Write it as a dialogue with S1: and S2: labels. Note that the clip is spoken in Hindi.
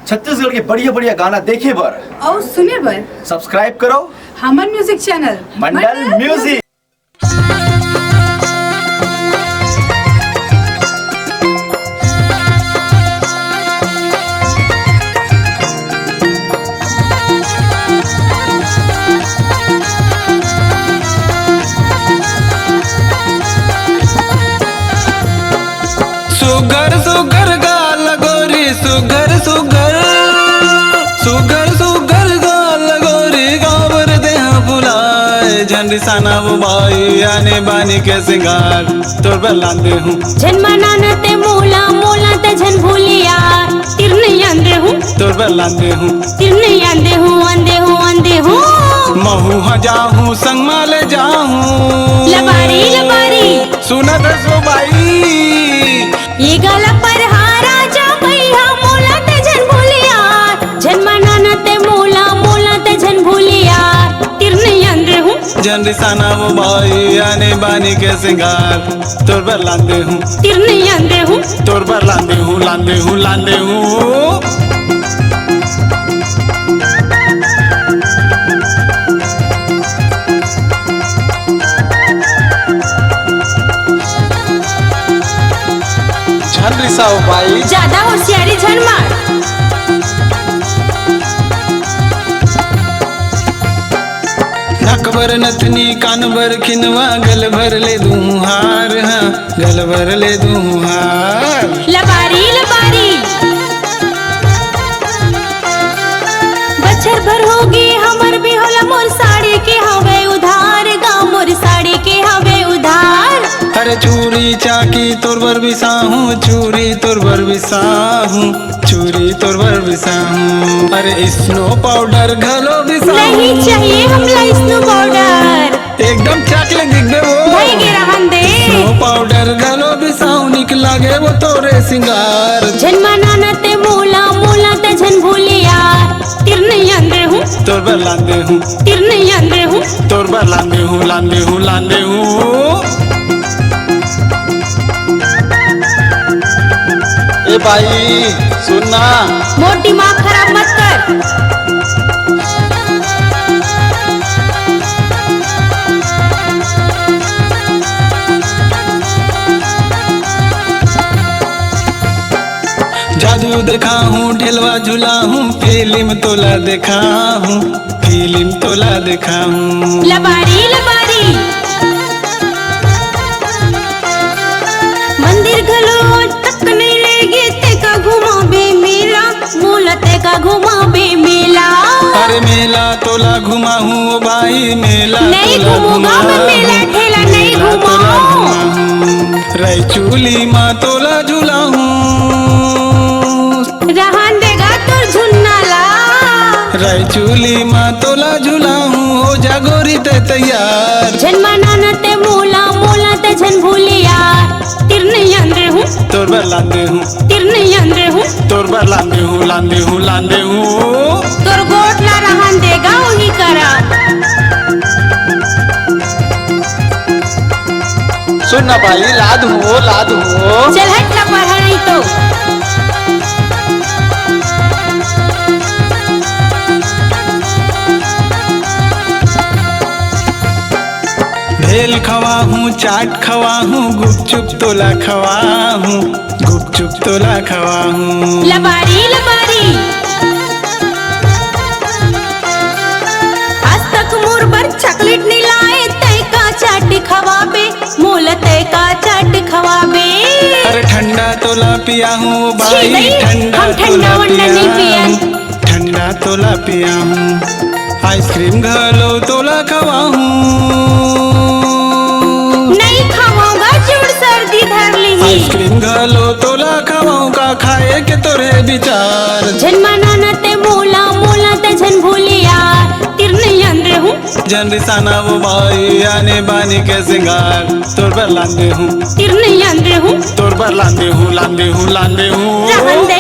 S1: छत्तीसगढ़ के बढ़िया बढ़िया गाना देखे बर
S2: और सुने बर
S1: सब्सक्राइब करो
S2: हमर म्यूजिक चैनल
S1: मंडल म्यूजिक।
S3: सुगर सुगर गाल गोरी सुगर सुगर सुगर सुगर गाल गोरी गावर देहा बुलाए झंडी साना वो बाई आने बानी के सिंगार तोर पर लांदे हूँ
S4: जन्मना ते मोला मोला ते झन भूलिया तिर नहीं आंदे हूँ
S3: तोर पर लांदे हूँ
S4: तिर नहीं आंदे हूँ आंदे हूँ आंदे हूँ
S3: महू जाहूँ संग माले जाहूँ
S4: लबारी लबारी
S3: सुना दस वो बाई
S4: ये गला पर हारा जा भैया मोला ते झन भूलिया जन्मना ते मोला मोला ते झन भूलिया तिर नहीं आंदे हूँ
S3: झंडी साना वो बाई आने बानी के सिंगार तोर पर लांदे हूँ
S4: तिर नहीं आंदे हूँ
S3: तोर पर लांदे हूँ लांदे हूँ लांदे हूँ। झंडी साहू बाई
S4: ज्यादा होशियारी झन मार
S3: नकबर नथनी कानबर खिनवा गल भर ले दूं हार हाँ गल भर ले दूं हार
S4: लबारी लबारी बचर भर होगी हमर भी होला मोर साड़ी के हवे उधार गाँव मोर साड़ी के हवे उधार
S3: अरे चूरी चाकी तोर बर बिसाहूँ चूरी तोर बर बिसाहूँ चूरी तोर बर बिसाहूँ अरे स्नो पाउडर घलो बिसाहूँ
S4: नहीं चाहिए हमला स्नो पाउडर
S3: एकदम चॉकलेट दिख दे वो
S4: भाई गे रहन दे
S3: स्नो पाउडर घलो बिसाहूँ निक लागे वो तोरे सिंगार
S4: जन्मना ते मोला मोला ते झन भूलिया तिर नहीं आंदे हूँ
S3: तोर बर लांदे हूँ
S4: तिर नहीं आंदे हूँ
S3: तोर बर लांदे हूँ लांदे हूँ लांदे हूँ। ए भाई सुनना
S4: मोर दिमाग खराब मत कर
S3: जादू देखा हूँ ढेलवा झूला हूँ फिल्म तोला देखा हूँ फिल्म तोला देखा हूँ
S4: लबारी लबारी मंदिर घलो तक नहीं लेगे ते का घुमा बे मेला मोला ते का घुमा बे मेला
S3: अरे मेला तोला घुमा हूँ भाई मेला
S4: नहीं घूमूंगा मैं मेला ठेला नहीं घुमाऊं
S3: रायचूली माँ तोला झूला हूँ
S4: रहन देगा तो झुन्ना ला
S3: रायचूली माँ तोला झूला हूँ हो जागोरी ते तैयार
S4: जन्मना ते मोला मोला ते झन भूलिया तिर नहीं आंदे हूँ
S3: तोर बर लांदे हूँ
S4: तिर नहीं आंदे हूँ
S3: तोर बर लांदे हूँ लांदे हूँ लांदे हूँ।
S4: तोर गोट ला रहन देगा वही करा
S3: सुनना भाई लाद हूँ
S4: चल हट ना पढ़ा नहीं तो
S3: भेल खवा हूँ चाट खवा हूँ गुपचुप तोला खवा हूँ गुपचुप तोला खवा हूँ
S4: लबारी लबारी आज तक मोर पर चॉकलेट नहीं लाए तय का चाट खवाबे मोला तय का चाट खवाबे
S3: अरे ठंडा तोला पिया हूँ
S4: छी
S3: भाई
S4: नहीं,
S3: ठंडा
S4: हम ठंडा
S3: तोला
S4: वंडा
S3: पिया
S4: नहीं पिया।
S3: हूँ ठंडा तोला पिया हूँ आइसक्रीम घलो तोला खवा हूँ
S4: नहीं खाऊंगा चूड़ सर्दी धर ली
S3: आइसक्रीम घलो तोला खवाऊँ का खाए के तोरे विचार
S4: जन्मना ते मोला मोला ते झन भूलिया तिर नहीं आंदे हूँ
S3: झंडी साना वो बाई आने बानी के सिंगार तोर पर लांदे हूँ
S4: तिर नहीं आंदे हूँ
S3: तोर पर लांदे हूँ लांदे हूँ लांदे हूँ।
S4: रहन दे